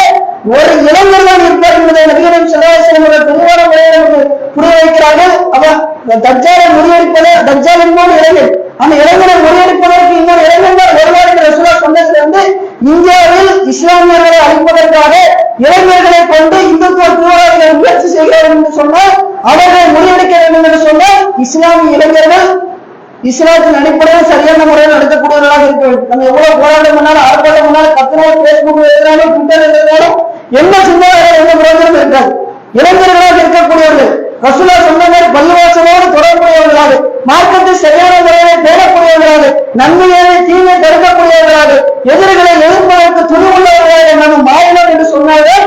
ஒரு இளைஞர் தான் இருப்பார் என்பதை நபிகள் ஸல்லல்லாஹு அலைஹி வஸல்லம் தெளிவான முறையில் புரிய வைக்கிறார்கள். அவன் தஜ்ஜாலை முறியடிப்பது, தஜ்ஜால் என்பது இளைஞர், அந்த இளைஞரை முறியடிப்பதற்கு இன்னொரு இளைஞர் வருவார் என்று ரசூலுல்லாஹ் சொன்னதிலிருந்து இந்தியாவில் இஸ்லாமியர்களை அழிப்பதற்காக இளைஞர்களை கொண்டு இந்துத்துவ தீவிரவாதிகள் முயற்சி செய்கிறார்கள் என்று சொன்னால், அவர்களை முறியடிக்க வேண்டும் என்று சொன்னால் இஸ்லாமிய இளைஞர்கள் இஸ்லாத்தின் அடிப்படையில் சரியான முறையில் நடத்தக்கூடியவர்களாக இருக்க வேண்டும். நம்ம எவ்வளவு போராட்டம் பண்ணாலும், ஆர்ப்பாட்டம் பண்ணாலும், 10 நாள் பேஸ்புக் எழுதினாலும், ட்விட்டர் எழுதினாலும் என்ன சிந்தனை எந்த பிரயோஜனம் இருக்காது. இளைஞர்களாக இருக்கக்கூடியவர்கள் ரசூலுல்லாஹ் சொன்ன மாதிரி பள்ளிவாசலோடு தொடர்புடையவர்களாக, மார்க்கத்தை சரியான முறையில் தேடக்கூடியவர்களாக, நன்மையை தீமை தடுக்கக்கூடியவர்களாக, எதிர்களை எதிர்ப்பதற்கு துணிவுள்ளவர்களாக நம்ம மாறினோம் என்று சொன்னார்கள்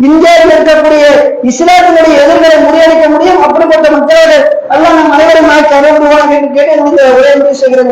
இந்தியாவில் இருக்கக்கூடிய இஸ்லாத்தினுடைய எதிர்களை முறியடிக்க முடியும். அப்படிப்பட்ட மக்களோடு அல்லாஹ் நம் அனைவரும் நாய்க்கு அறிவுறுவாங்க என்று கேட்டு ஒரே முடிவு செய்கிறது.